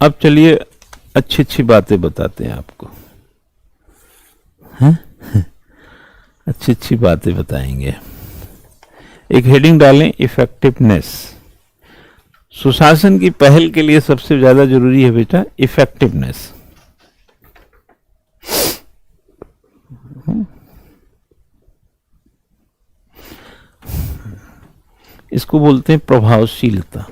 अब चलिए अच्छी अच्छी बातें बताते हैं आपको, हैं? अच्छी अच्छी बातें बताएंगे। एक हेडिंग डालें, इफेक्टिवनेस। सुशासन की पहल के लिए सबसे ज्यादा जरूरी है बेटा इफेक्टिवनेस। इसको बोलते हैं प्रभावशीलता,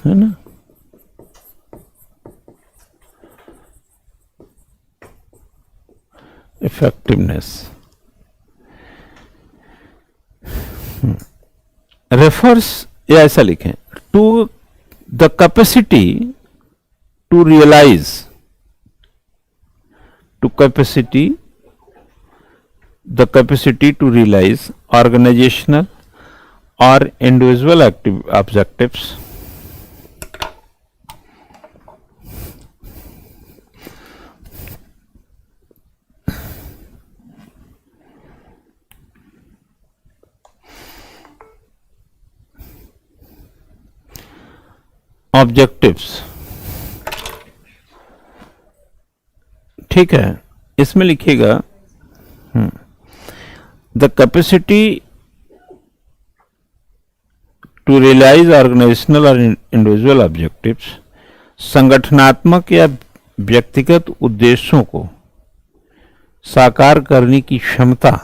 है ना। इफेक्टिवनेस रेफर्स, या ऐसा लिखें, to the capacity to realise, to capacity, the capacity to realise organisational और इंडिविजुअल ऑब्जेक्टिव्स ऑब्जेक्टिव्स। ठीक है, इसमें लिखिएगा the capacity to realise organisational और इंडिविजुअल ऑब्जेक्टिव्स, संगठनात्मक या व्यक्तिगत उद्देश्यों को साकार करने की क्षमता।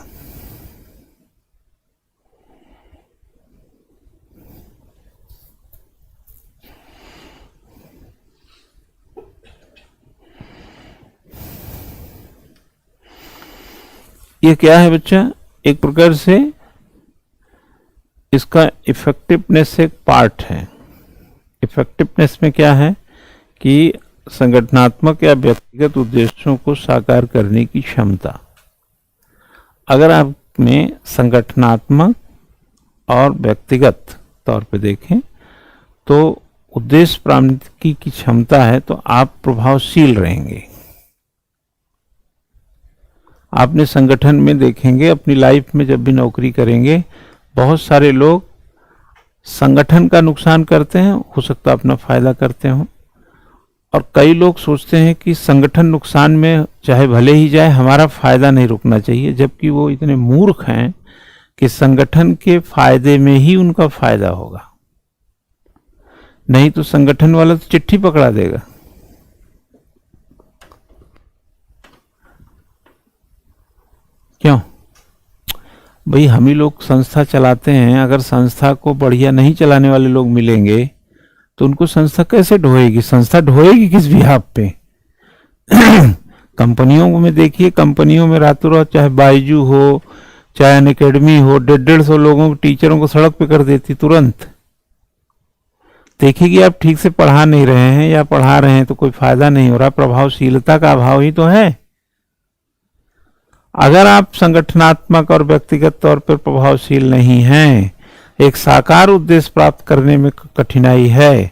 ये क्या है बच्चा? एक प्रकार से इसका इफेक्टिवनेस एक पार्ट है। इफेक्टिवनेस में क्या है कि संगठनात्मक या व्यक्तिगत उद्देश्यों को साकार करने की क्षमता। अगर आप में संगठनात्मक और व्यक्तिगत तौर पे देखें तो उद्देश्य प्राप्ति की क्षमता है तो आप प्रभावशील रहेंगे। आपने संगठन में देखेंगे, अपनी लाइफ में जब भी नौकरी करेंगे, बहुत सारे लोग संगठन का नुकसान करते हैं, हो सकता है अपना फायदा करते हो, और कई लोग सोचते हैं कि संगठन नुकसान में चाहे भले ही जाए, हमारा फायदा नहीं रुकना चाहिए, जबकि वो इतने मूर्ख हैं कि संगठन के फायदे में ही उनका फायदा होगा, नहीं तो संगठन वाला तो चिट्ठी पकड़ा देगा। क्यों भाई, हम ही लोग संस्था चलाते हैं, अगर संस्था को बढ़िया नहीं चलाने वाले लोग मिलेंगे तो उनको संस्था कैसे ढोएगी? संस्था ढोएगी किस बिहाफ पे? कंपनियों में देखिए, कंपनियों में रातों रात चाहे बायजू हो चाहे अन अकेडमी हो, 150 लोगों को, टीचरों को सड़क पे कर देती तुरंत। देखिए आप ठीक से पढ़ा नहीं रहे हैं या पढ़ा रहे हैं तो कोई फायदा नहीं हो रहा, प्रभावशीलता का अभाव ही तो है। अगर आप संगठनात्मक और व्यक्तिगत तौर पर प्रभावशील नहीं हैं, एक साकार उद्देश्य प्राप्त करने में कठिनाई है,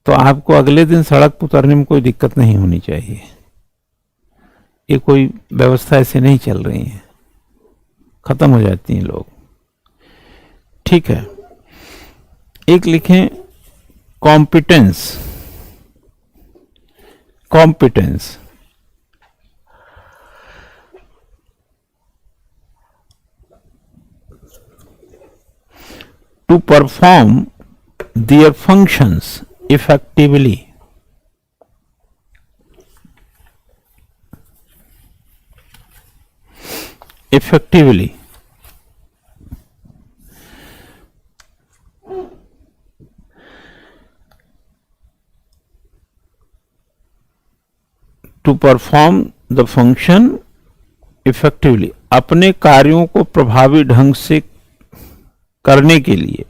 तो आपको अगले दिन सड़क पर उतरने में कोई दिक्कत नहीं होनी चाहिए। ये कोई व्यवस्था ऐसे नहीं चल रही है, खत्म हो जाती हैं लोग। ठीक है, एक लिखें competence. Competence to perform their functions effectively. Effectively. To perform the function effectively. अपने कार्यों को प्रभावी ढंग से करने के लिए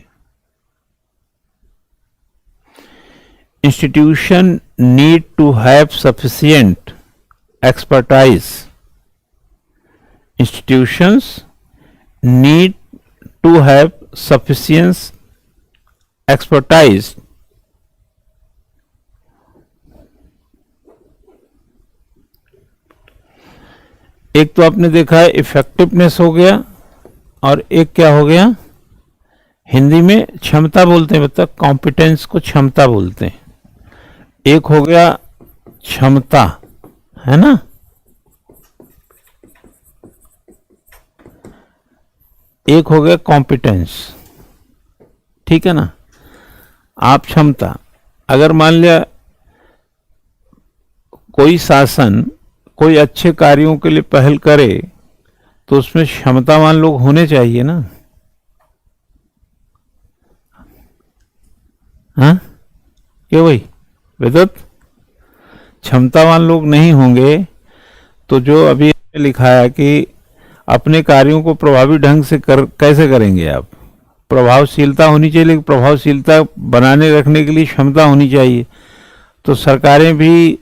institution need to have sufficient expertise. Institutions need to have sufficient expertise एक तो आपने देखा है इफेक्टिवनेस हो गया और एक क्या हो गया, हिंदी में क्षमता बोलते हैं, मतलब कॉम्पिटेंस को क्षमता बोलते हैं। एक हो गया क्षमता, है ना, एक हो गया कॉम्पिटेंस, ठीक है ना। आप क्षमता, अगर मान लिया कोई शासन कोई अच्छे कार्यों के लिए पहल करे तो उसमें क्षमतावान लोग होने चाहिए ना, हाँ क्यों भाई विद्युत, क्षमतावान लोग नहीं होंगे तो जो अभी लिखा है कि अपने कार्यों को प्रभावी ढंग से कैसे करेंगे आप, प्रभावशीलता होनी चाहिए, लेकिन प्रभावशीलता बनाने रखने के लिए क्षमता होनी चाहिए। तो सरकारें भी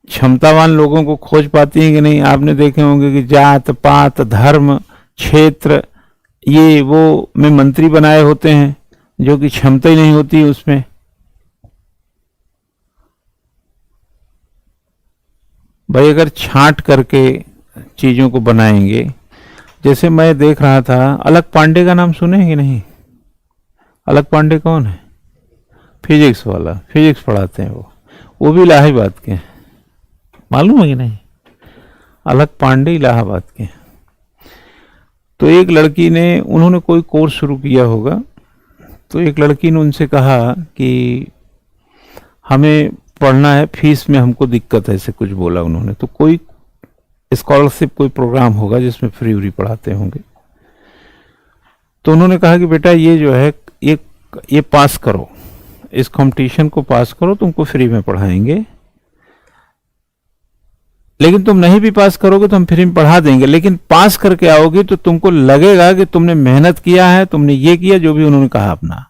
क्षमतावान लोगों को खोज पाती हैं कि नहीं। आपने देखे होंगे कि जात पात धर्म क्षेत्र ये वो में मंत्री बनाए होते हैं जो कि क्षमता ही नहीं होती उसमें। भाई अगर छांट करके चीजों को बनाएंगे, जैसे मैं देख रहा था, अलग पांडे का नाम सुने कि नहीं। अलग पांडे कौन है, फिजिक्स वाला, फिजिक्स पढ़ाते हैं वो भी इलाहाबाद के हैं, मालूम है कि नहीं। अलग पांडे इलाहाबाद के हैं। तो एक लड़की ने, उन्होंने कोई कोर्स शुरू किया होगा, तो एक लड़की ने उनसे कहा कि हमें पढ़ना है, फीस में हमको दिक्कत है, ऐसे कुछ बोला उन्होंने। तो कोई स्कॉलरशिप कोई प्रोग्राम होगा जिसमें फ्री व्री पढ़ाते होंगे। तो उन्होंने कहा कि बेटा ये जो है ये पास करो, इस कंपटीशन को पास करो, तुमको फ्री में पढ़ाएंगे, लेकिन तुम नहीं भी पास करोगे तो हम फ्री में पढ़ा देंगे, लेकिन पास करके आओगी तो तुमको लगेगा कि तुमने मेहनत किया है, तुमने ये किया जो भी उन्होंने कहा अपना।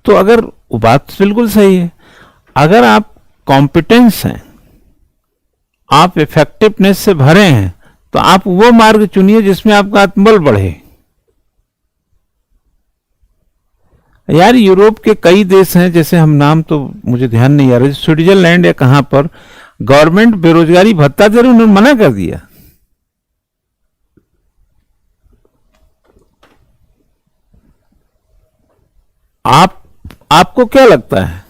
तो अगर वो बात बिल्कुल सही है, अगर आप कॉम्पिटेंस हैं, आप इफेक्टिवनेस से भरे हैं, तो आप वो मार्ग चुनिए जिसमें आपका आत्मबल बढ़े। यार यूरोप के कई देश हैं, जैसे हम नाम तो मुझे ध्यान नहीं आ रहा, स्विट्जरलैंड या कहां पर गवर्नमेंट बेरोजगारी भत्ता दे रही, उन्होंने मना कर दिया। आपको क्या लगता है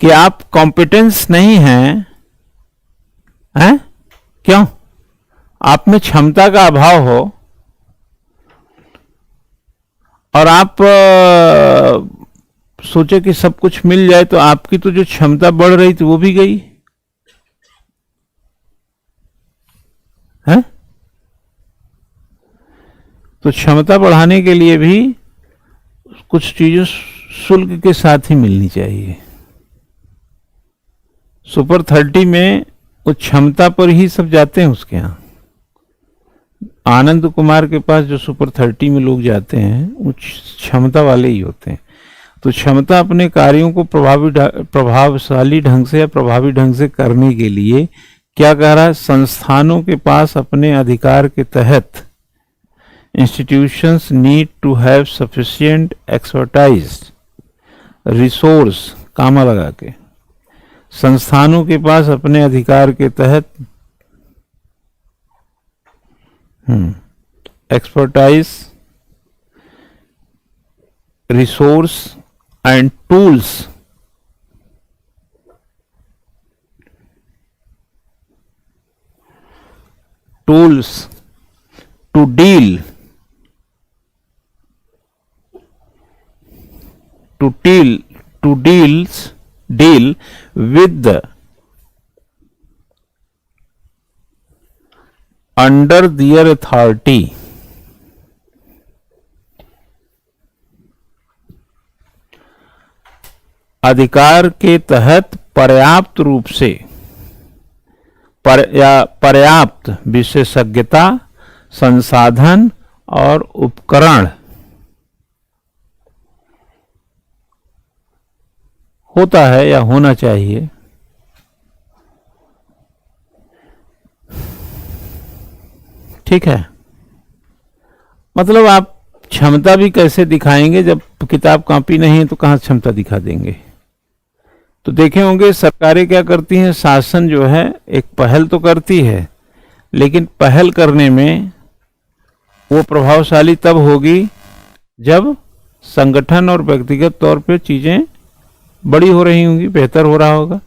कि आप कॉम्पिटेंस नहीं हैं, हैं? क्यों? आप में क्षमता का अभाव हो और आप सोचे कि सब कुछ मिल जाए, तो आपकी तो जो क्षमता बढ़ रही थी वो भी गई है। तो क्षमता बढ़ाने के लिए भी कुछ चीजें शुल्क के साथ ही मिलनी चाहिए। सुपर 30 में वो क्षमता पर ही सब जाते हैं उसके यहां। आनंद कुमार के पास जो सुपर 30 में लोग जाते हैं वो क्षमता वाले ही होते हैं। तो क्षमता अपने कार्यों को प्रभावशाली ढंग से या प्रभावी ढंग से करने के लिए क्या कह रहा है, संस्थानों के पास अपने अधिकार के तहत institutions need to have sufficient expertise resource, comma लगा के, संस्थानों के पास अपने अधिकार के तहत expertise resource and tools to deal with the under their authority अधिकार के तहत पर्याप्त रूप से पर्याप्त विशेषज्ञता, संसाधन और उपकरण होता है या होना चाहिए। ठीक है, मतलब आप क्षमता भी कैसे दिखाएंगे, जब किताब कॉपी नहीं है तो कहां क्षमता दिखा देंगे। तो देखे होंगे सरकारें क्या करती हैं, शासन जो है एक पहल तो करती है, लेकिन पहल करने में वो प्रभावशाली तब होगी जब संगठन और व्यक्तिगत तौर पे चीजें बड़ी हो रही होंगी, बेहतर हो रहा होगा।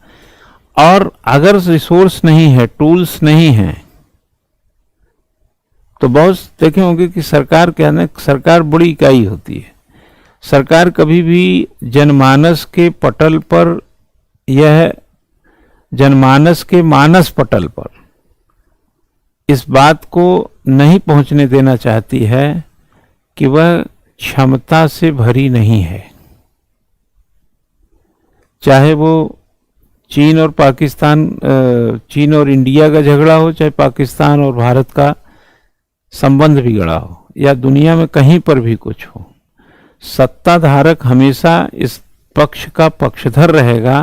और अगर रिसोर्स नहीं है, टूल्स नहीं है, तो बहुत देखे होंगे कि सरकार क्या है, सरकार बड़ी इकाई होती है। सरकार कभी भी जनमानस के पटल पर, यह जनमानस के मानस पटल पर इस बात को नहीं पहुंचने देना चाहती है कि वह क्षमता से भरी नहीं है। चाहे वो चीन और पाकिस्तान, चीन और इंडिया का झगड़ा हो, चाहे पाकिस्तान और भारत का संबंध बिगड़ा हो, या दुनिया में कहीं पर भी कुछ हो, सत्ताधारक हमेशा इस पक्ष का पक्षधर रहेगा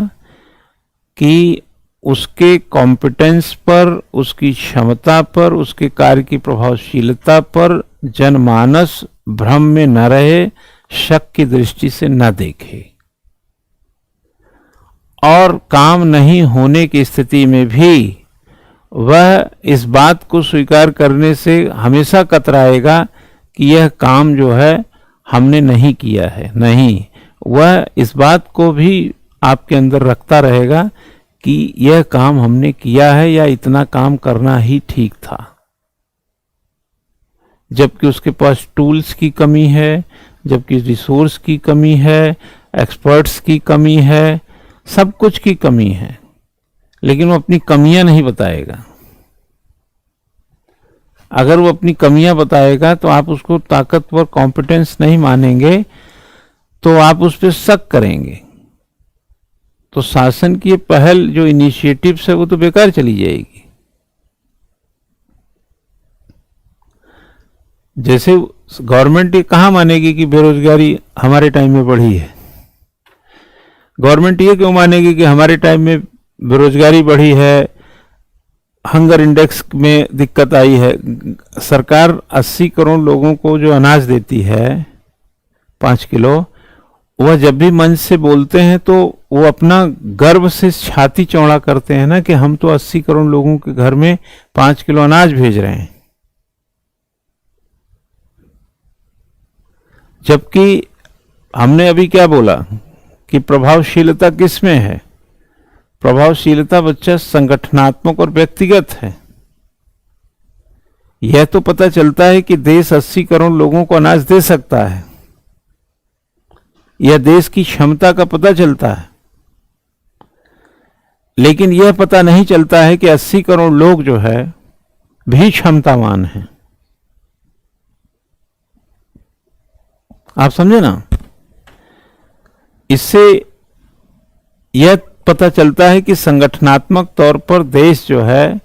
कि उसके कॉम्पिटेंस पर, उसकी क्षमता पर, उसके कार्य की प्रभावशीलता पर जनमानस भ्रम में न रहे, शक की दृष्टि से न देखे। और काम नहीं होने की स्थिति में भी वह इस बात को स्वीकार करने से हमेशा कतराएगा कि यह काम जो है हमने नहीं किया है। नहीं, वह इस बात को भी आपके अंदर रखता रहेगा कि यह काम हमने किया है या इतना काम करना ही ठीक था, जबकि उसके पास टूल्स की कमी है, जबकि रिसोर्स की कमी है, एक्सपर्ट्स की कमी है, सब कुछ की कमी है, लेकिन वो अपनी कमियां नहीं बताएगा। अगर वो अपनी कमियां बताएगा तो आप उसको ताकतवर कॉम्पिटेंस नहीं मानेंगे, तो आप उस पर शक करेंगे। तो शासन की ये पहल जो इनिशिएटिव्स है वो तो बेकार चली जाएगी। जैसे गवर्नमेंट ये कहाँ मानेगी कि बेरोजगारी हमारे टाइम में बढ़ी है? गवर्नमेंट ये क्यों मानेगी कि हमारे टाइम में बेरोजगारी बढ़ी है, हंगर इंडेक्स में दिक्कत आई है? सरकार 80 करोड़ लोगों को जो अनाज देती है 5 किलो, वह जब भी मंच से बोलते हैं तो वो अपना गर्व से छाती चौड़ा करते हैं ना कि हम तो 80 करोड़ लोगों के घर में 5 किलो अनाज भेज रहे हैं। जबकि हमने अभी क्या बोला कि प्रभावशीलता किस में है? प्रभावशीलता बच्चा संगठनात्मक और व्यक्तिगत है। यह तो पता चलता है कि देश 80 करोड़ लोगों को अनाज दे सकता है, यह देश की क्षमता का पता चलता है। लेकिन यह पता नहीं चलता है कि 80 करोड़ लोग जो है भी क्षमतावान हैं। आप समझे ना? इससे यह पता चलता है कि संगठनात्मक तौर पर देश जो है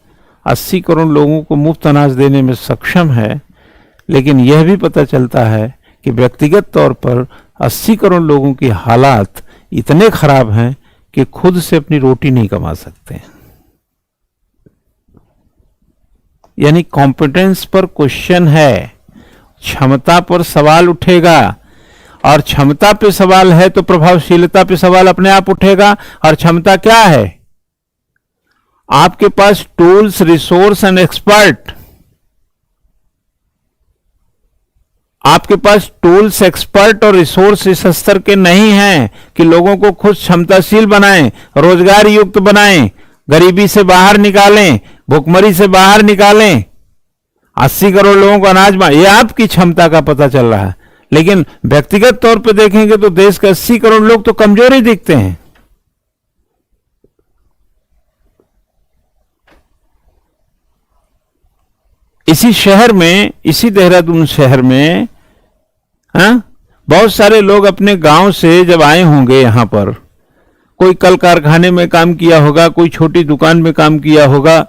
80 करोड़ लोगों को मुफ्त अनाज देने में सक्षम है, लेकिन यह भी पता चलता है कि व्यक्तिगत तौर पर 80 करोड़ लोगों की हालात इतने खराब हैं कि खुद से अपनी रोटी नहीं कमा सकते। यानी कॉम्पिटेंस पर क्वेश्चन है, क्षमता पर सवाल उठेगा, और क्षमता पे सवाल है तो प्रभावशीलता पे सवाल अपने आप उठेगा। और क्षमता क्या है? आपके पास टूल्स, रिसोर्स एंड एक्सपर्ट। आपके पास टूल्स, एक्सपर्ट और रिसोर्स इस स्तर के नहीं हैं कि लोगों को खुद क्षमताशील बनाएं, रोजगार युक्त बनाएं, गरीबी से बाहर निकालें, भुखमरी से बाहर निकालें, 80 करोड़ लोगों को अनाज, ये आपकी क्षमता का पता चल रहा है। लेकिन व्यक्तिगत तौर पे देखेंगे तो देश के 80 करोड़ लोग तो कमजोर ही दिखते हैं। इसी शहर में, इसी देहरादून शहर में बहुत सारे लोग अपने गांव से जब आए होंगे यहां पर, कोई कल कारखाने में काम किया होगा, कोई छोटी दुकान में काम किया होगा,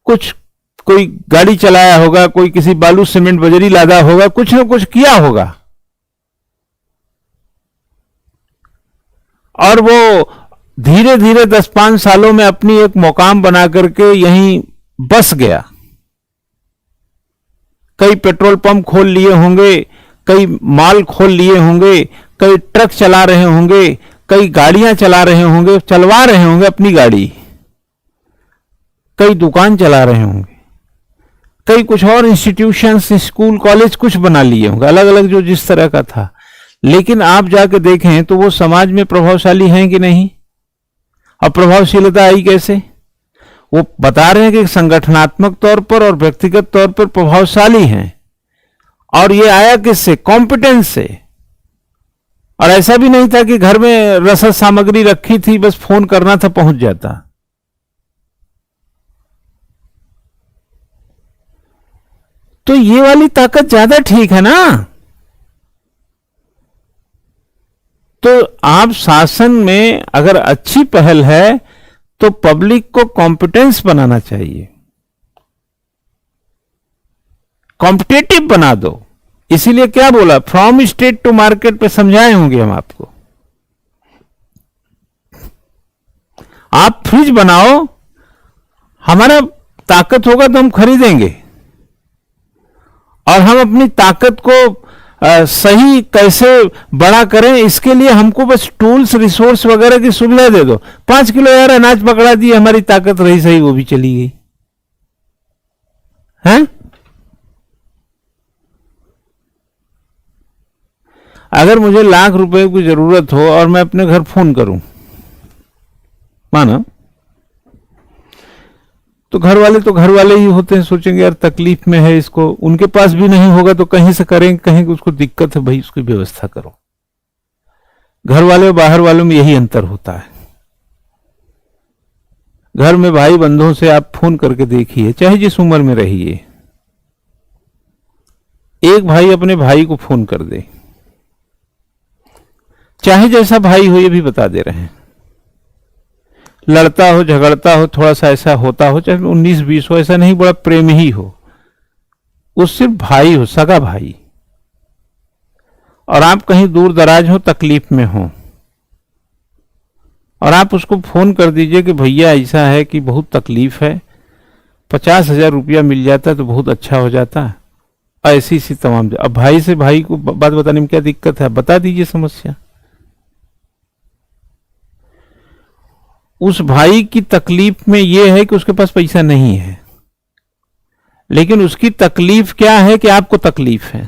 कोई गाड़ी चलाया होगा, कोई किसी बालू सीमेंट बजरी लादा होगा, कुछ ना कुछ किया होगा, और वो धीरे धीरे 10-5 सालों में अपनी एक मुकाम बना करके यहीं बस गया। कई पेट्रोल पंप खोल लिए होंगे, कई मॉल खोल लिए होंगे, कई ट्रक चला रहे होंगे, कई गाड़ियां चला रहे होंगे, चलवा रहे होंगे अपनी गाड़ी, कई दुकान चला रहे होंगे। कई कुछ और इंस्टीट्यूशंस, स्कूल, कॉलेज कुछ बना लिए होंगे, अलग अलग जो जिस तरह का था, लेकिन आप जाके देखें तो वो समाज में प्रभावशाली हैं कि नहीं? अब प्रभावशीलता आई कैसे? वो बता रहे हैं कि संगठनात्मक तौर पर और व्यक्तिगत तौर पर प्रभावशाली हैं, और ये आया किससे? कॉम्पिटेंस से। और ऐसा भी नहीं था कि घर में रसद सामग्री रखी थी, बस फोन करना था, पहुंच जाता। तो ये वाली ताकत ज्यादा ठीक है ना? तो आप शासन में अगर अच्छी पहल है तो पब्लिक को कॉम्पिटेंस बनाना चाहिए, कॉम्पिटेटिव बना दो। इसीलिए क्या बोला, फ्रॉम स्टेट टू मार्केट पे समझाए होंगे हम आपको। आप फ्रिज बनाओ, हमारा ताकत होगा तो हम खरीदेंगे, और हम अपनी ताकत को सही कैसे बड़ा करें, इसके लिए हमको बस टूल्स, रिसोर्स वगैरह की सुविधा दे दो। 5 किलो यार अनाज पकड़ा दिए, हमारी ताकत रही सही, वो भी चली गई है। अगर मुझे लाख रुपए की जरूरत हो और मैं अपने घर फोन करूं, माना, तो घर वाले ही होते हैं, सोचेंगे यार तकलीफ में है इसको, उनके पास भी नहीं होगा तो कहीं से करेंगे, कहेंगे उसको दिक्कत है, भाई उसकी व्यवस्था करो। घर वाले और बाहर वालों में यही अंतर होता है। घर में भाई बंधुओं से आप फोन करके देखिए, चाहे जिस उम्र में रहिए, एक भाई अपने भाई को फोन कर दे, चाहे जैसा भाई हो, ये भी बता दे रहे हैं, लड़ता हो, झगड़ता हो, थोड़ा सा ऐसा होता हो, चाहे 19-20 हो, ऐसा नहीं बड़ा प्रेम ही हो, वो सिर्फ भाई हो, सगा भाई, और आप कहीं दूर दराज हो, तकलीफ में हो, और आप उसको फोन कर दीजिए कि भैया ऐसा है कि बहुत तकलीफ है, 50,000 रुपया मिल जाता तो बहुत अच्छा हो जाता, ऐसी सी तमाम। अब भाई से भाई को बात बताने में क्या दिक्कत है, बता दीजिए समस्या। उस भाई की तकलीफ में यह है कि उसके पास पैसा नहीं है, लेकिन उसकी तकलीफ क्या है कि आपको तकलीफ है,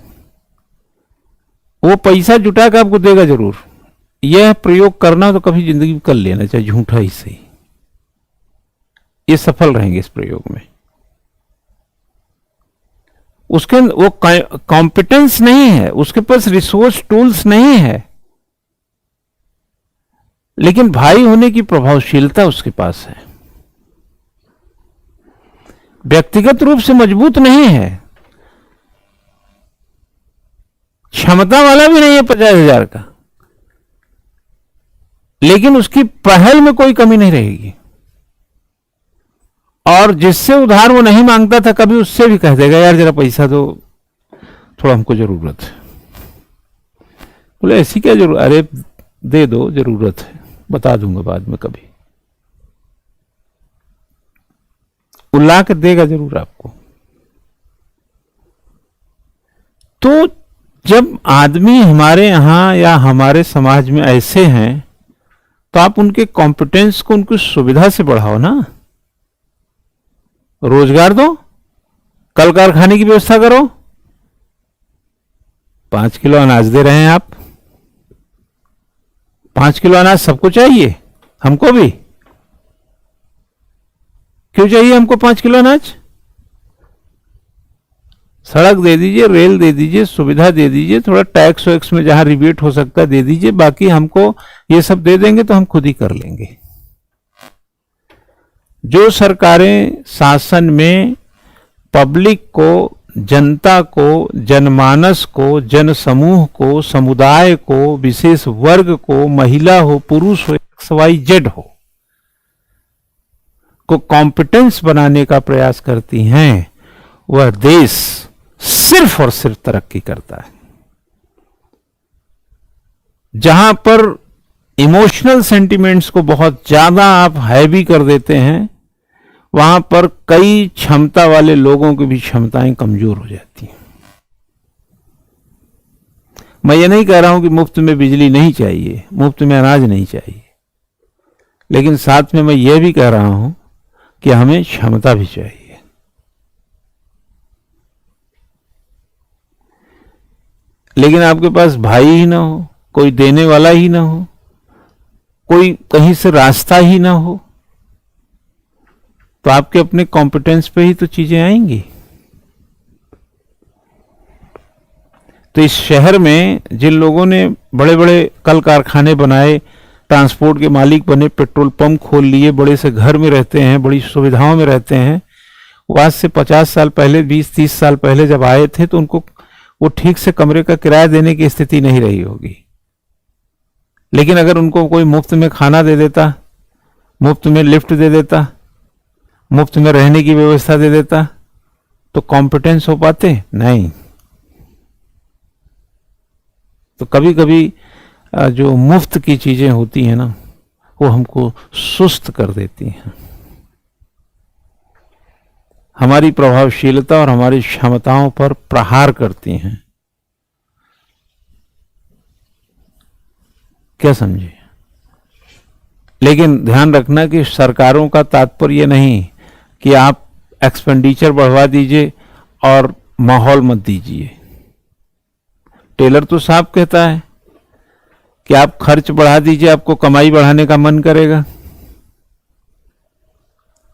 वो पैसा जुटा कर आपको देगा जरूर। यह प्रयोग करना तो कभी जिंदगी में कर लेना, चाहे झूठा ही सही, ये सफल रहेंगे इस प्रयोग में। उसके वो कॉम्पिटेंस नहीं है, उसके पास रिसोर्स, टूल्स नहीं है, लेकिन भाई होने की प्रभावशीलता उसके पास है। व्यक्तिगत रूप से मजबूत नहीं है, क्षमता वाला भी नहीं है 50,000 का, लेकिन उसकी पहल में कोई कमी नहीं रहेगी, और जिससे उधार वो नहीं मांगता था कभी, उससे भी कह देगा यार जरा पैसा दो, थोड़ा हमको जरूरत है। बोले ऐसी क्या जरूरत, अरे दे दो, जरूरत है, बता दूंगा बाद में कभी। उल्ला के देगा जरूर आपको। तो जब आदमी हमारे यहां या हमारे समाज में ऐसे हैं, तो आप उनके कॉम्पिटेंस को, उनकी सुविधा से बढ़ाओ ना, रोजगार दो, कल कारखाने की व्यवस्था करो। 5 किलो अनाज दे रहे हैं आप, 5 किलो अनाज सबको चाहिए, हमको भी। क्यों चाहिए हमको 5 किलो अनाज? सड़क दे दीजिए, रेल दे दीजिए, सुविधा दे दीजिए, थोड़ा टैक्स वैक्स में जहां रिबेट हो सकता है दे दीजिए, बाकी हमको ये सब दे देंगे तो हम खुद ही कर लेंगे। जो सरकारें शासन में पब्लिक को, जनता को, जनमानस को, जनसमूह को, समुदाय को, विशेष वर्ग को, महिला हो, पुरुष हो, XYZ हो, को कॉम्पिटेंस बनाने का प्रयास करती हैं, वह देश सिर्फ और सिर्फ तरक्की करता है। जहां पर इमोशनल सेंटिमेंट्स को बहुत ज्यादा आप हैवी कर देते हैं, वहां पर कई क्षमता वाले लोगों की भी क्षमताएं कमजोर हो जाती हैं। मैं ये नहीं कह रहा हूं कि मुफ्त में बिजली नहीं चाहिए, मुफ्त में अनाज नहीं चाहिए, लेकिन साथ में मैं ये भी कह रहा हूं कि हमें क्षमता भी चाहिए। लेकिन आपके पास भाई ही ना हो, कोई देने वाला ही ना हो, कोई कहीं से रास्ता ही ना हो, तो आपके अपने कॉम्पिटेंस पे ही तो चीजें आएंगी। तो इस शहर में जिन लोगों ने बड़े बड़े कल कारखाने बनाए, ट्रांसपोर्ट के मालिक बने, पेट्रोल पंप खोल लिए, बड़े से घर में रहते हैं, बड़ी सुविधाओं में रहते हैं, वो आज से 50 साल पहले, 20-30 साल पहले जब आए थे तो उनको वो ठीक से कमरे का किराया देने की स्थिति नहीं रही होगी। लेकिन अगर उनको कोई मुफ्त में खाना दे देता, मुफ्त में लिफ्ट दे देता, मुफ्त में रहने की व्यवस्था दे देता, तो कॉम्पिटेंस हो पाते? नहीं। तो कभी कभी जो मुफ्त की चीजें होती हैं ना, वो हमको सुस्त कर देती हैं, हमारी प्रभावशीलता और हमारी क्षमताओं पर प्रहार करती हैं। क्या समझे? लेकिन ध्यान रखना कि सरकारों का तात्पर्य नहीं कि आप एक्सपेंडिचर बढ़वा दीजिए और माहौल मत दीजिए। टेलर तो साफ कहता है कि आप खर्च बढ़ा दीजिए, आपको कमाई बढ़ाने का मन करेगा।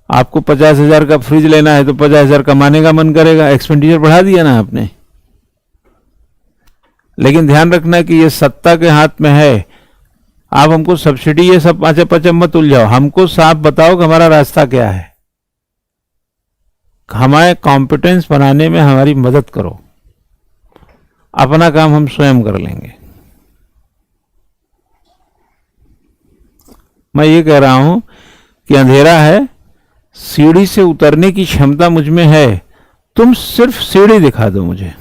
आपको 50,000 का फ्रिज लेना है तो 50,000 कमाने का मन करेगा, एक्सपेंडिचर बढ़ा दिया ना आपने। लेकिन ध्यान रखना कि ये सत्ता के हाथ में है। आप हमको सब्सिडी ये सब पाँच पचम मत उलझाओ, हमको साफ बताओ कि हमारा रास्ता क्या है, हमारे कॉम्पिटेंस बनाने में हमारी मदद करो, अपना काम हम स्वयं कर लेंगे। मैं ये कह रहा हूं कि अंधेरा है, सीढ़ी से उतरने की क्षमता मुझ में है, तुम सिर्फ सीढ़ी दिखा दो मुझे,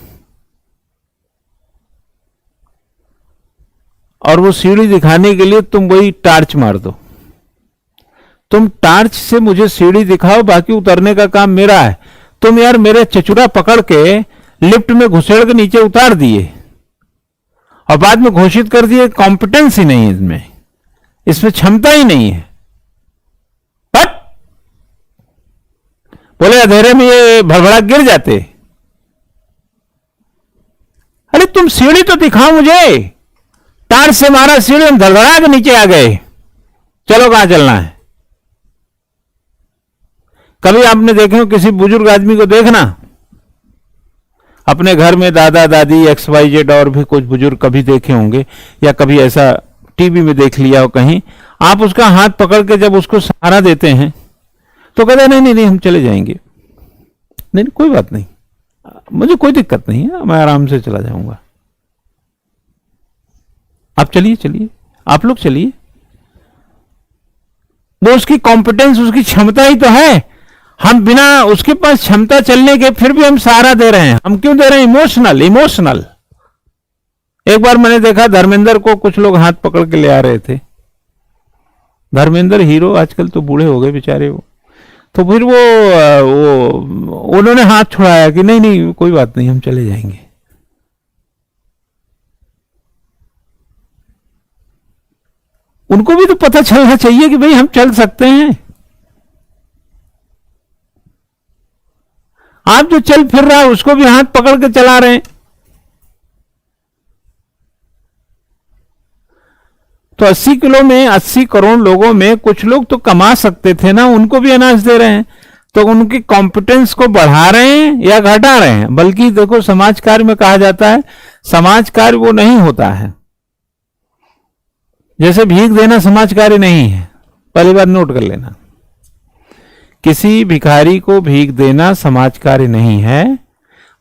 और वो सीढ़ी दिखाने के लिए तुम वही टार्च मार दो। तुम टार्च से मुझे सीढ़ी दिखाओ, बाकी उतरने का काम मेरा है। तुम यार मेरे चचुरा पकड़ के लिफ्ट में घुसेड़ के नीचे उतार दिए और बाद में घोषित कर दिए कॉम्पिटेंस ही नहीं है इसमें क्षमता ही नहीं है। बट बोले अंधेरे में ये भड़बड़ा गिर जाते। अरे तुम सीढ़ी तो दिखाओ मुझे, टार्च से मारा सीढ़ी, हम धड़धड़ा के नीचे आ गए, चलो कहां चलना है। कभी आपने देखे हो किसी बुजुर्ग आदमी को, देखना अपने घर में दादा दादी XYZ और भी कुछ बुजुर्ग कभी देखे होंगे, या कभी ऐसा टीवी में देख लिया हो कहीं, आप उसका हाथ पकड़ के जब उसको सहारा देते हैं तो कहते हैं नहीं नहीं नहीं हम चले जाएंगे, नहीं कोई बात नहीं, मुझे कोई दिक्कत नहीं है, मैं आराम से चला जाऊंगा, आप चलिए चलिए, आप लोग चलिए। वो उसकी कॉम्पिटेंस, उसकी क्षमता ही तो है। हम बिना उसके पास क्षमता चलने के फिर भी हम सहारा दे रहे हैं। हम क्यों दे रहे हैं? Emotional emotional. एक बार मैंने देखा धर्मेंद्र को कुछ लोग हाथ पकड़ के ले आ रहे थे। धर्मेंद्र हीरो, आजकल तो बूढ़े हो गए बेचारे वो। तो फिर वो उन्होंने हाथ छुड़ाया कि नहीं नहीं कोई बात नहीं हम चले जाएंगे। उनको भी तो पता चलना चाहिए कि भाई हम चल सकते हैं। आप जो चल फिर रहा है उसको भी हाथ पकड़ के चला रहे हैं। तो 80 किलो में 80 करोड़ लोगों में कुछ लोग तो कमा सकते थे ना, उनको भी अनाज दे रहे हैं। तो उनकी कॉम्पिटेंस को बढ़ा रहे हैं या घटा रहे हैं? बल्कि देखो समाज कार्य में कहा जाता है समाज कार्य वो नहीं होता है, जैसे भीख देना समाज कार्य नहीं है। पहली बार नोट कर लेना, किसी भिखारी को भीख देना समाज कार्य नहीं है,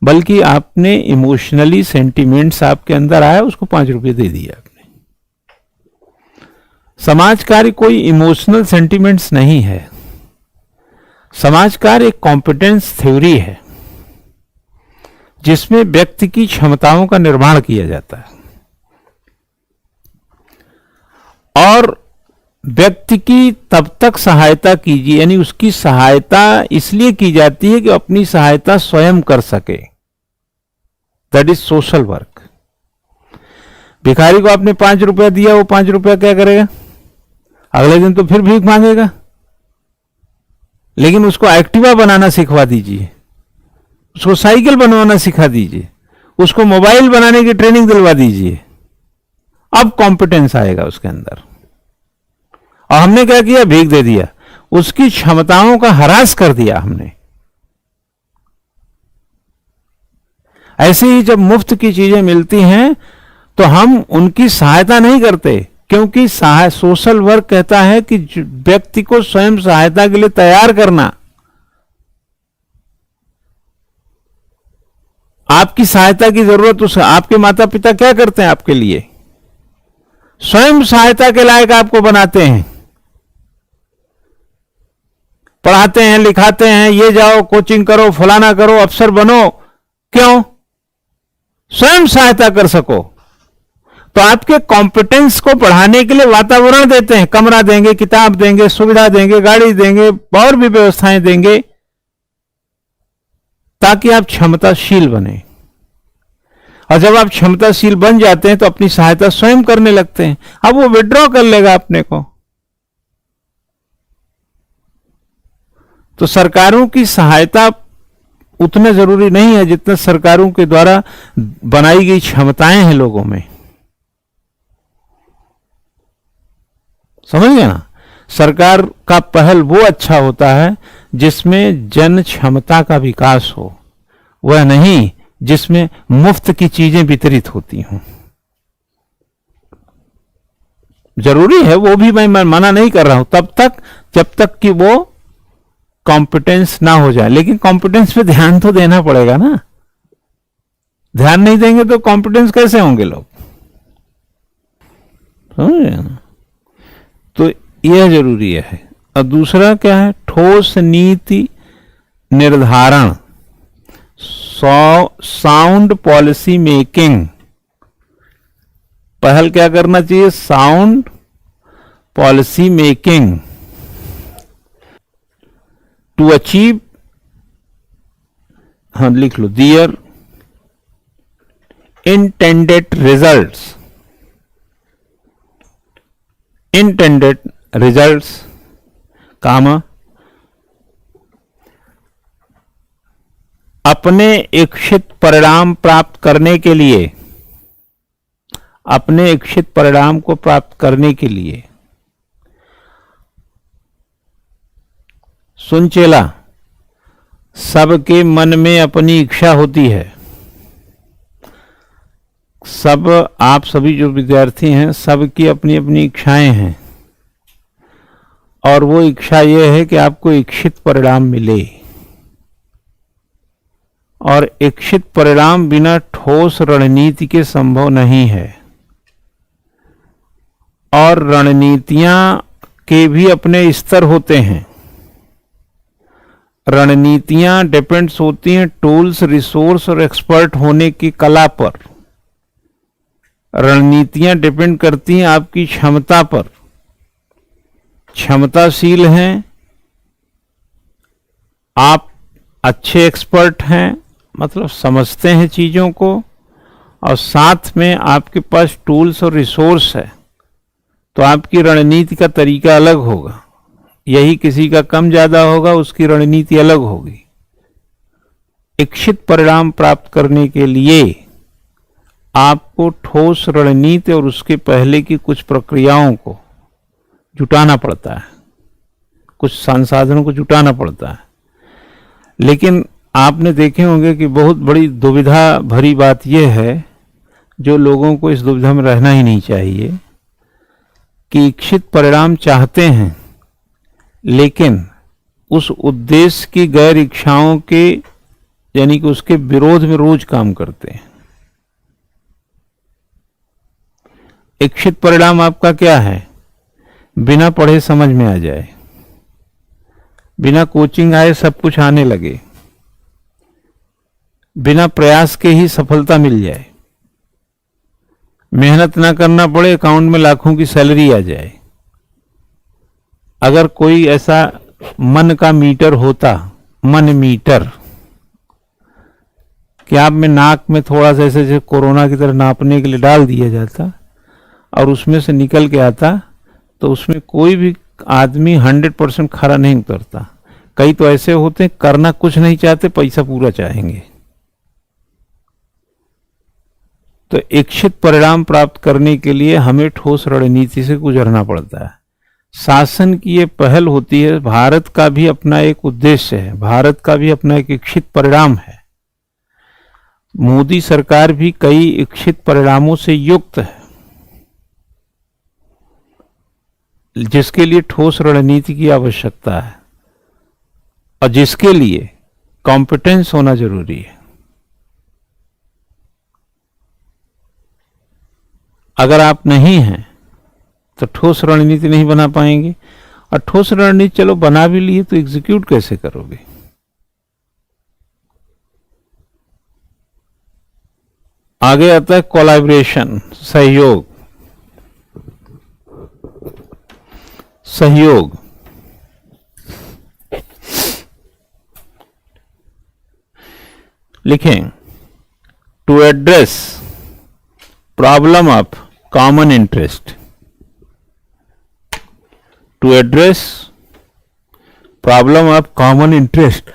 बल्कि आपने इमोशनली सेंटिमेंट्स आपके अंदर आया, उसको 5 रुपये दे दिया आपने। समाज कार्य कोई इमोशनल सेंटिमेंट्स नहीं है। समाज कार्य एक कॉम्पिटेंस थ्योरी है जिसमें व्यक्ति की क्षमताओं का निर्माण किया जाता है, और व्यक्ति की तब तक सहायता कीजिए, यानी उसकी सहायता इसलिए की जाती है कि अपनी सहायता स्वयं कर सके। That is social work. भिखारी को आपने 5 रुपया दिया, वो 5 रुपया क्या करेगा? अगले दिन तो फिर भीख मांगेगा। लेकिन उसको एक्टिवा बनाना सिखवा दीजिए, उसको साइकिल बनवाना सिखा दीजिए, उसको मोबाइल बनाने की ट्रेनिंग दिलवा दीजिए, अब कॉम्पिटेंस आएगा उसके अंदर। और हमने क्या किया, भीख दे दिया, उसकी क्षमताओं का ह्रास कर दिया हमने। ऐसे ही जब मुफ्त की चीजें मिलती हैं तो हम उनकी सहायता नहीं करते, क्योंकि सोशल वर्क कहता है कि व्यक्ति को स्वयं सहायता के लिए तैयार करना। आपकी सहायता की जरूरत उस, आपके माता पिता क्या करते हैं आपके लिए, स्वयं सहायता के लायक आपको बनाते हैं, पढ़ाते हैं, लिखाते हैं, ये जाओ कोचिंग करो, फलाना करो, अफसर बनो। क्यों? स्वयं सहायता कर सको। तो आपके कॉम्पिटेंस को बढ़ाने के लिए वातावरण देते हैं, कमरा देंगे, किताब देंगे, सुविधा देंगे, गाड़ी देंगे, और भी व्यवस्थाएं देंगे, ताकि आप क्षमताशील बने। और जब आप क्षमताशील बन जाते हैं तो अपनी सहायता स्वयं करने लगते हैं। अब वो विड्रॉ कर लेगा अपने को। तो सरकारों की सहायता उतना जरूरी नहीं है जितना सरकारों के द्वारा बनाई गई क्षमताएं हैं लोगों में। समझ गए ना? सरकार का पहल वो अच्छा होता है जिसमें जन क्षमता का विकास हो, वह नहीं जिसमें मुफ्त की चीजें वितरित होती हों। जरूरी है, वो भी मैं मना नहीं कर रहा हूं, तब तक जब तक कि वो कॉम्पिटेंस ना हो जाए। लेकिन कॉम्पिटेंस पे ध्यान तो देना पड़ेगा ना। ध्यान नहीं देंगे तो कॉम्पिटेंस कैसे होंगे लोग? समझ गए ना? तो यह जरूरी है। और दूसरा क्या है? ठोस नीति निर्धारण, साउंड पॉलिसी मेकिंग। पहल क्या करना चाहिए? Sound policy making to achieve, हाँ लिख लो, their intended results. Intended results comma अपने इच्छित परिणाम प्राप्त करने के लिए, अपने इच्छित परिणाम को प्राप्त करने के लिए। सुन चेला, सबके मन में अपनी इच्छा होती है। सब, आप सभी जो विद्यार्थी हैं, सबकी अपनी अपनी इच्छाएं हैं, और वो इच्छा ये है कि आपको इच्छित परिणाम मिले। और इच्छित परिणाम बिना ठोस रणनीति के संभव नहीं है। और रणनीतियां के भी अपने स्तर होते हैं। रणनीतियां डिपेंड्स होती हैं टूल्स, रिसोर्स और एक्सपर्ट होने की कला पर। रणनीतियां डिपेंड करती हैं आपकी क्षमता पर। क्षमताशील हैं आप, अच्छे एक्सपर्ट हैं, मतलब समझते हैं चीजों को, और साथ में आपके पास टूल्स और रिसोर्स है, तो आपकी रणनीति का तरीका अलग होगा। यही किसी का कम ज्यादा होगा, उसकी रणनीति अलग होगी। इच्छित परिणाम प्राप्त करने के लिए आपको ठोस रणनीति और उसके पहले की कुछ प्रक्रियाओं को जुटाना पड़ता है, कुछ संसाधनों को जुटाना पड़ता है। लेकिन आपने देखे होंगे कि बहुत बड़ी दुविधा भरी बात यह है, जो लोगों को इस दुविधा में रहना ही नहीं चाहिए, कि इच्छित परिणाम चाहते हैं लेकिन उस उद्देश्य की गैर इच्छाओं के, यानी कि उसके विरोध में रोज काम करते हैं। इच्छित परिणाम आपका क्या है? बिना पढ़े समझ में आ जाए, बिना कोचिंग आए सब कुछ आने लगे, बिना प्रयास के ही सफलता मिल जाए, मेहनत ना करना पड़े, अकाउंट में लाखों की सैलरी आ जाए। अगर कोई ऐसा मन का मीटर होता, मन मीटर, कि आप में नाक में थोड़ा सा ऐसे कोरोना की तरह नापने के लिए डाल दिया जाता और उसमें से निकल के आता, तो उसमें कोई भी आदमी 100% खरा नहीं उतरता। कई तो ऐसे होते हैं करना कुछ नहीं चाहते, पैसा पूरा चाहेंगे। तो इच्छित परिणाम प्राप्त करने के लिए हमें ठोस रणनीति से गुजरना पड़ता है। शासन की ये पहल होती है, भारत का भी अपना एक उद्देश्य है, भारत का भी अपना एक इच्छित परिणाम है। मोदी सरकार भी कई इच्छित परिणामों से युक्त है, जिसके लिए ठोस रणनीति की आवश्यकता है और जिसके लिए कॉम्पिटेंस होना जरूरी है। अगर आप नहीं हैं तो ठोस रणनीति नहीं बना पाएंगे, और ठोस रणनीति चलो बना भी लिए तो एग्जीक्यूट कैसे करोगे? आगे आता है कोलैबोरेशन, सहयोग। सहयोग लिखें, to address problem of common interest, to address problem of common interest.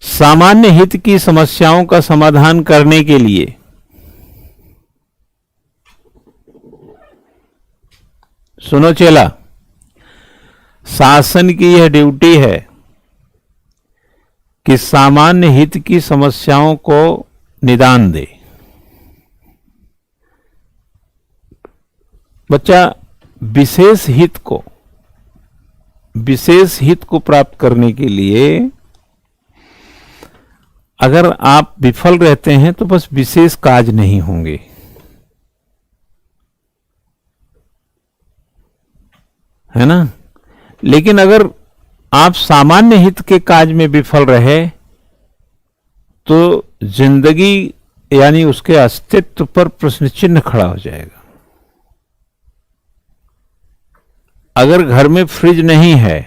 सामान्य हित की समस्याओं का समाधान करने के लिए सुनो चेला, शासन की यह ड्यूटी है कि सामान्य हित की समस्याओं को निदान दे। बच्चा विशेष हित को प्राप्त करने के लिए अगर आप विफल रहते हैं तो बस विशेष कार्य नहीं होंगे, है ना। लेकिन अगर आप सामान्य हित के कार्य में विफल रहे तो जिंदगी यानी उसके अस्तित्व पर प्रश्न चिन्ह खड़ा हो जाएगा। अगर घर में फ्रिज नहीं है,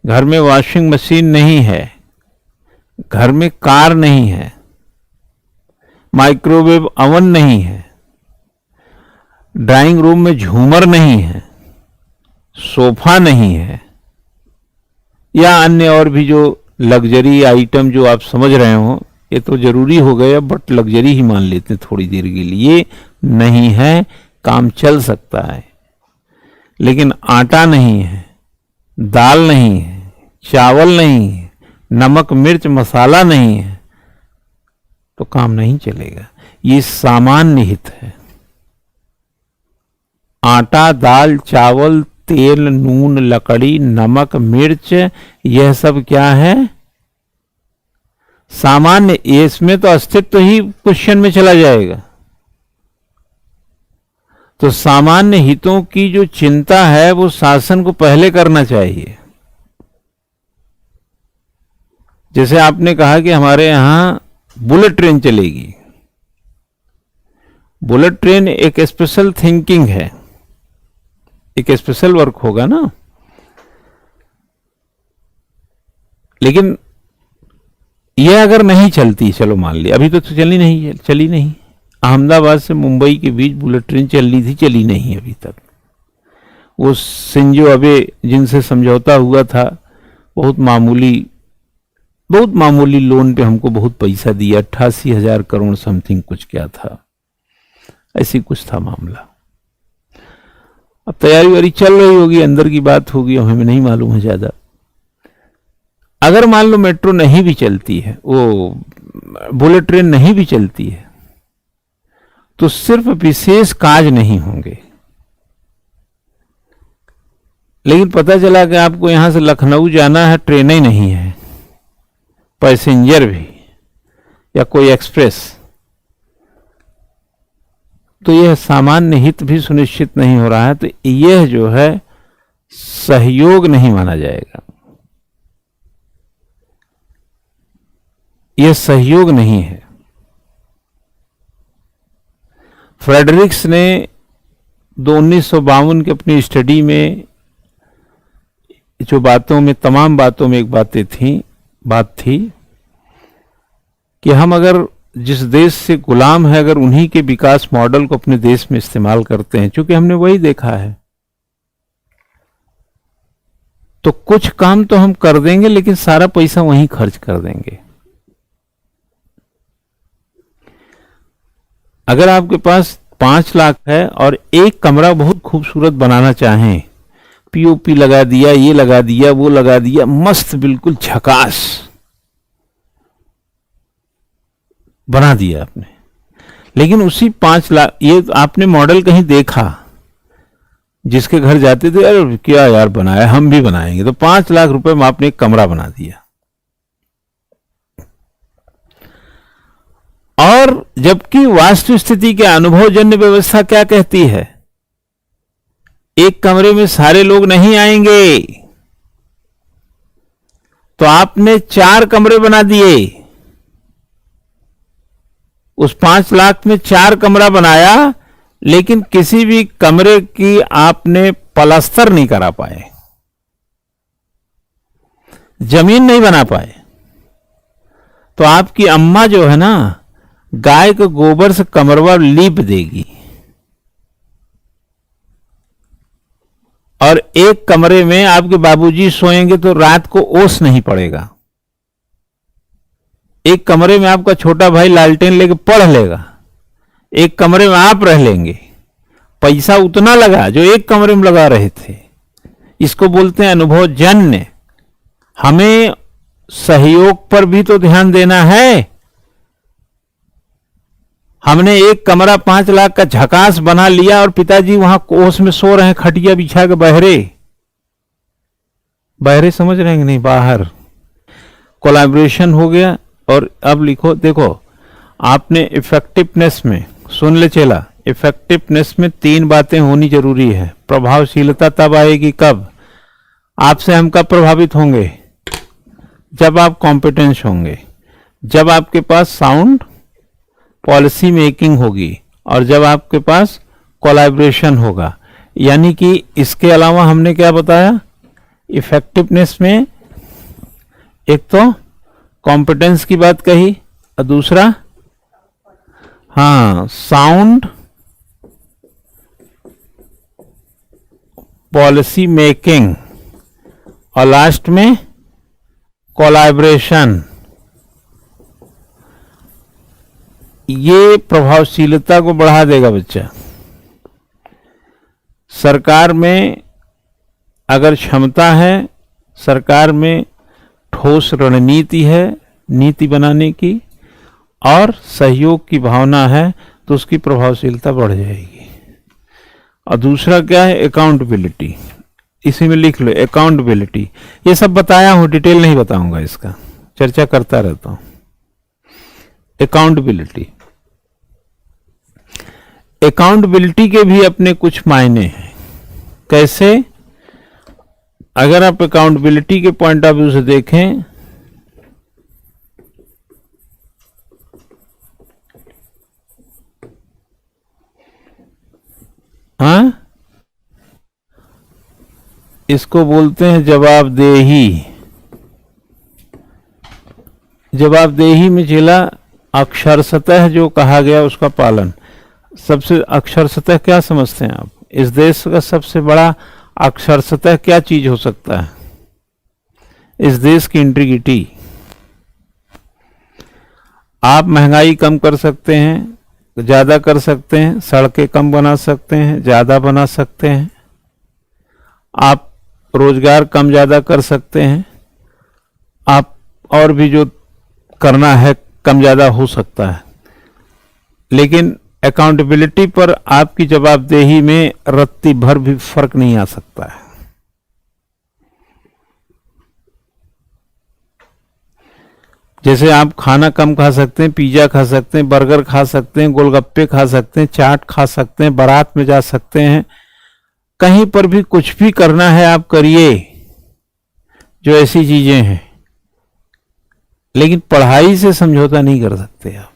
घर में वॉशिंग मशीन नहीं है, घर में कार नहीं है, माइक्रोवेव ओवन नहीं है, ड्राइंग रूम में झूमर नहीं है, सोफा नहीं है, या अन्य और भी जो लग्जरी आइटम जो आप समझ रहे हो, ये तो जरूरी हो गया, बट लग्जरी ही मान लेते हैं थोड़ी देर के लिए, नहीं है, काम चल सकता है। लेकिन आटा नहीं है, दाल नहीं है, चावल नहीं है, नमक मिर्च मसाला नहीं है, तो काम नहीं चलेगा। ये सामान्य हित है। आटा, दाल, चावल, तेल, नून, लकड़ी, नमक, मिर्च, यह सब क्या है? सामान्य। इसमें तो अस्तित्व ही क्वेश्चन में चला जाएगा। तो सामान्य हितों की जो चिंता है वो शासन को पहले करना चाहिए। जैसे आपने कहा कि हमारे यहां बुलेट ट्रेन चलेगी। बुलेट ट्रेन एक स्पेशल थिंकिंग है, एक स्पेशल वर्क होगा ना। लेकिन यह अगर नहीं चलती, चलो मान लिया, अभी तो चली नहीं। अहमदाबाद से मुंबई के बीच बुलेट ट्रेन चलनी थी, चली नहीं अभी तक। वो शिंजो अबे जिनसे समझौता हुआ था, बहुत मामूली लोन पे हमको बहुत पैसा दिया, 88,000 करोड़ समथिंग कुछ क्या था, ऐसी कुछ था मामला। अब तैयारी वारी चल रही होगी, अंदर की बात होगी, हमें नहीं मालूम है ज्यादा। अगर मान लो मेट्रो नहीं भी चलती है, वो बुलेट ट्रेन नहीं भी चलती है, तो सिर्फ विशेष कार्य नहीं होंगे। लेकिन पता चला कि आपको यहां से लखनऊ जाना है, ट्रेनें नहीं है, पैसेंजर भी या कोई एक्सप्रेस, तो यह सामान्य हित भी सुनिश्चित नहीं हो रहा है। तो यह जो है सहयोग नहीं माना जाएगा, यह सहयोग नहीं है। फ्रेडरिक्स ने 1952 की अपनी स्टडी में जो तमाम बातों में एक बात थी कि हम अगर जिस देश से गुलाम है, अगर उन्हीं के विकास मॉडल को अपने देश में इस्तेमाल करते हैं, क्योंकि हमने वही देखा है। तो कुछ काम तो हम कर देंगे लेकिन सारा पैसा वहीं खर्च कर देंगे। अगर आपके पास 5 लाख है और एक कमरा बहुत खूबसूरत बनाना चाहें, पीओपी लगा दिया, ये लगा दिया, वो लगा दिया, मस्त बिल्कुल झकास बना दिया आपने, लेकिन उसी 5 लाख, ये आपने मॉडल कहीं देखा, जिसके घर जाते थे, अरे क्या यार बनाया, हम भी बनाएंगे, तो 5 लाख रुपए में आपने एक कमरा बना दिया। और जबकि वास्तु स्थिति के अनुभवजन्य व्यवस्था क्या कहती है, एक कमरे में सारे लोग नहीं आएंगे, तो आपने 4 कमरे बना दिए, उस 5 लाख में 4 कमरा बनाया, लेकिन किसी भी कमरे की आपने पलस्तर नहीं करा पाए, जमीन नहीं बना पाए। तो आपकी अम्मा जो है ना, गाय के गोबर से कमरवा लीप देगी, और एक कमरे में आपके बाबूजी सोएंगे तो रात को ओस नहीं पड़ेगा। एक कमरे में आपका छोटा भाई लालटेन लेके पढ़ लेगा, एक कमरे में आप रह लेंगे। पैसा उतना लगा जो एक कमरे में लगा रहे थे। इसको बोलते हैं अनुभवजन्य। हमें सहयोग पर भी तो ध्यान देना है। हमने एक कमरा 5 लाख का झकास बना लिया और पिताजी वहां कोस में सो रहे हैं, खटिया बिछा के, बहरे बहरे समझ रहे हैं कि नहीं, बाहर। कोलैबोरेशन हो गया। और अब लिखो, देखो आपने इफेक्टिवनेस में, सुन ले चेला, इफेक्टिवनेस में 3 बातें होनी जरूरी है। प्रभावशीलता तब आएगी कब, आपसे हम कब प्रभावित होंगे, जब आप कॉम्पिटेंस होंगे, जब आपके पास साउंड पॉलिसी मेकिंग होगी, और जब आपके पास कोलैबोरेशन होगा। यानी कि इसके अलावा हमने क्या बताया, इफेक्टिवनेस में एक तो कॉम्पिटेंस की बात कही, और दूसरा हाँ साउंड पॉलिसी मेकिंग, और लास्ट में कोलैबोरेशन। ये प्रभावशीलता को बढ़ा देगा बच्चा। सरकार में अगर क्षमता है, सरकार में ठोस रणनीति है नीति बनाने की, और सहयोग की भावना है, तो उसकी प्रभावशीलता बढ़ जाएगी। और दूसरा क्या है, अकाउंटेबिलिटी। इसी में लिख लो अकाउंटेबिलिटी। ये सब बताया हूं, डिटेल नहीं बताऊंगा, इसका चर्चा करता रहता हूं। अकाउंटेबिलिटी, अकाउंटेबिलिटी के भी अपने कुछ मायने हैं। कैसे, अगर आप अकाउंटेबिलिटी के पॉइंट ऑफ व्यू से देखें, हाँ, इसको बोलते हैं जवाबदेही। जवाबदेही में चला अक्षरशतः जो कहा गया उसका पालन। सबसे अक्षरशतः क्या समझते हैं आप, इस देश का सबसे बड़ा अक्षरशतः क्या चीज हो सकता है, इस देश की इंटीग्रिटी। आप महंगाई कम कर सकते हैं, ज्यादा कर सकते हैं, सड़कें कम बना सकते हैं, ज्यादा बना सकते हैं, आप रोजगार कम ज्यादा कर सकते हैं, आप और भी जो करना है कम ज्यादा हो सकता है, लेकिन अकाउंटेबिलिटी पर आपकी जवाबदेही में रत्ती भर भी फर्क नहीं आ सकता है। जैसे आप खाना कम खा सकते हैं, पिज्जा खा सकते हैं, बर्गर खा सकते हैं, गोलगप्पे खा सकते हैं, चाट खा सकते हैं, बारात में जा सकते हैं, कहीं पर भी कुछ भी करना है आप करिए, जो ऐसी चीजें हैं। लेकिन पढ़ाई से समझौता नहीं कर सकते आप,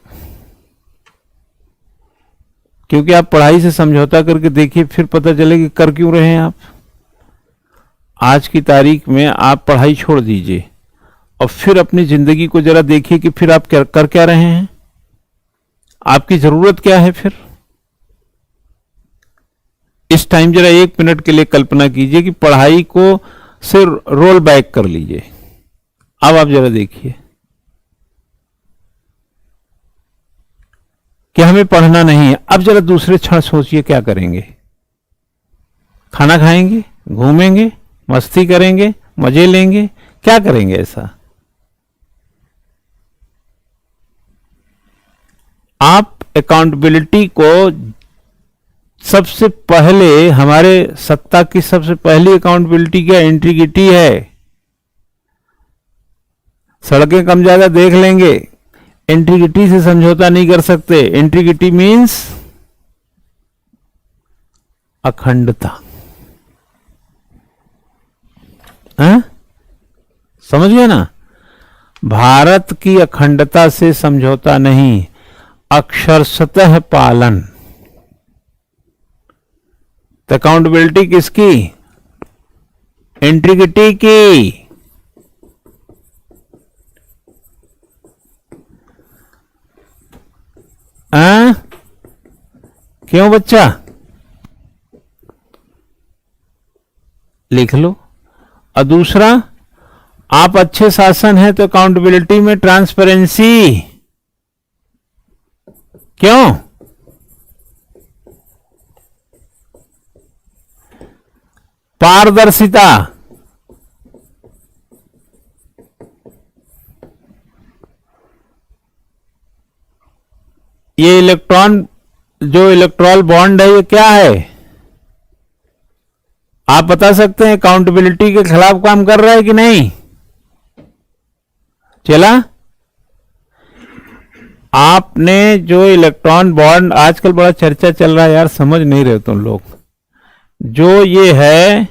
क्योंकि आप पढ़ाई से समझौता करके देखिए, फिर पता चले कि कर क्यों रहे हैं आप। आज की तारीख में आप पढ़ाई छोड़ दीजिए और फिर अपनी जिंदगी को जरा देखिए कि फिर आप कर क्या रहे हैं, आपकी जरूरत क्या है। फिर इस टाइम जरा 1 मिनट के लिए कल्पना कीजिए कि पढ़ाई को से रोल बैक कर लीजिए। अब आप जरा देखिए कि हमें पढ़ना नहीं है। अब जरा दूसरे क्षण सोचिए क्या करेंगे। खाना खाएंगे, घूमेंगे, मस्ती करेंगे, मजे लेंगे, क्या करेंगे ऐसा? आप अकाउंटेबिलिटी को सबसे पहले, हमारे सत्ता की सबसे पहली अकाउंटेबिलिटी क्या? इंटीग्रिटी है। सड़कें कम ज्यादा देख लेंगे, इंटीग्रिटी से समझौता नहीं कर सकते। इंटीग्रिटी मीन्स अखंडता। समझ गए ना? भारत की अखंडता से समझौता नहीं, अक्षरशतः पालन। तो अकाउंटेबिलिटी किसकी? इंटीग्रिटी की। क्यों बच्चा? लिख लो। और दूसरा, आप अच्छे शासन हैं तो अकाउंटेबिलिटी में ट्रांसपेरेंसी। क्यों? पारदर्शिता। ये इलेक्ट्रॉन, जो इलेक्ट्रॉल बॉन्ड है, ये क्या है? आप बता सकते हैं अकाउंटेबिलिटी के खिलाफ काम कर रहा है कि नहीं? चला? आपने जो इलेक्ट्रॉन बॉन्ड, आजकल बड़ा चर्चा चल रहा है यार, समझ नहीं रहे तुम लोग। जो ये है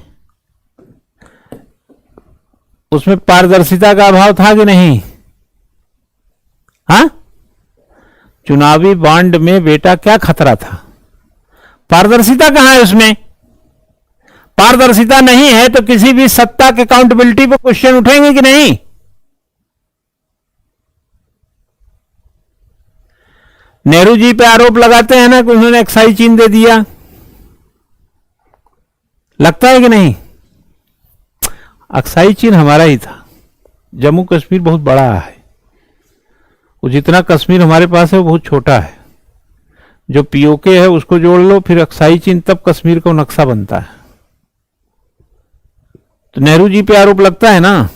उसमें पारदर्शिता का अभाव था कि नहीं? हाँ? चुनावी बॉन्ड में बेटा क्या खतरा था? पारदर्शिता कहां है उसमें? पारदर्शिता नहीं है तो किसी भी सत्ता के अकाउंटेबिलिटी पर क्वेश्चन उठेंगे कि नहीं? नेहरू जी पे आरोप लगाते हैं ना कि उन्होंने अक्साई चीन दे दिया, लगता है कि नहीं? अक्साई चीन हमारा ही था। जम्मू कश्मीर बहुत बड़ा है, वो जितना कश्मीर हमारे पास है वो बहुत छोटा है। जो पीओके है उसको जोड़ लो, फिर अक्साई चीन, तब कश्मीर का नक्शा बनता है। तो नेहरू जी पे आरोप लगता है ना,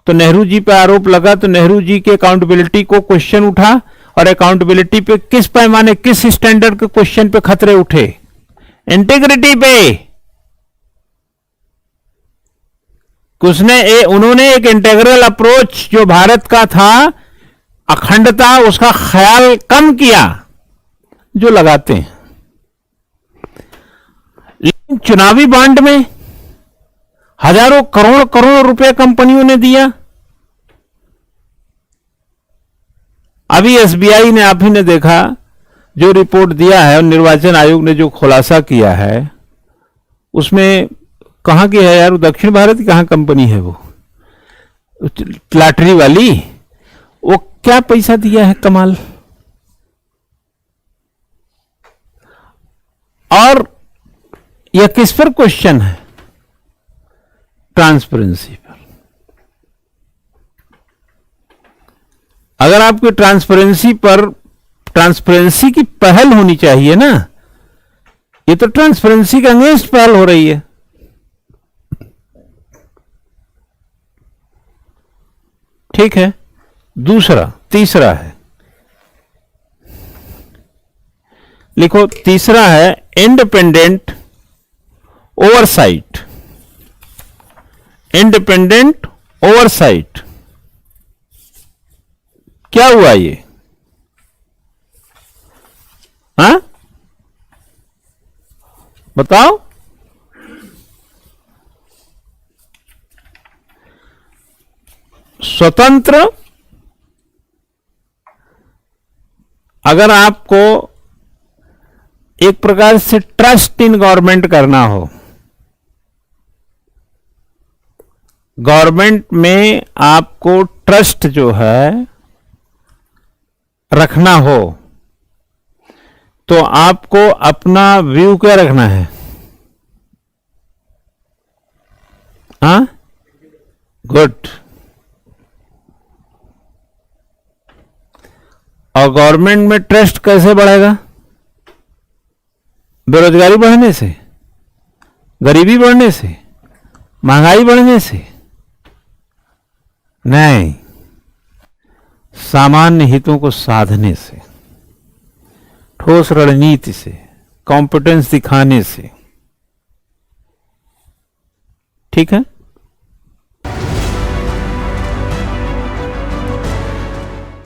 तो नेहरू जी पे आरोप लगा तो नेहरू जी के अकाउंटेबिलिटी को क्वेश्चन उठा, और अकाउंटेबिलिटी पे किस पैमाने, किस स्टैंडर्ड के क्वेश्चन पे खतरे उठे? इंटीग्रिटी पे। उन्होंने एक इंटेग्रल अप्रोच जो भारत का था, अखंडता, उसका ख्याल कम किया जो लगाते हैं। लेकिन चुनावी बॉन्ड में हजारों करोड़ करोड़ रुपए कंपनियों ने दिया। अभी एसबीआई ने, आप ही ने देखा, जो रिपोर्ट दिया है और निर्वाचन आयोग ने जो खुलासा किया है, उसमें कहां की है यार? दक्षिण भारत की कहां कंपनी है वो लॉटरी वाली? वो क्या पैसा दिया है, कमाल। और यह किस पर क्वेश्चन है? ट्रांसपेरेंसी पर। अगर आपकी ट्रांसपेरेंसी पर, ट्रांसपेरेंसी की पहल होनी चाहिए ना, ये तो ट्रांसपेरेंसी के अगेंस्ट पहल हो रही है। ठीक है। दूसरा, तीसरा है, लिखो। तीसरा है इंडिपेंडेंट ओवरसाइट। इंडिपेंडेंट ओवरसाइट क्या हुआ ये? हाँ, बताओ। स्वतंत्र, अगर आपको एक प्रकार से ट्रस्ट इन गवर्नमेंट करना हो, गवर्नमेंट में आपको ट्रस्ट जो है रखना हो, तो आपको अपना व्यू क्या रखना है? हाँ, गुड। और गवर्नमेंट में ट्रस्ट कैसे बढ़ेगा? बेरोजगारी बढ़ने से, गरीबी बढ़ने से, महंगाई बढ़ने से नहीं, सामान्य हितों को साधने से, ठोस रणनीति से, कॉम्पिटेंस दिखाने से। ठीक है।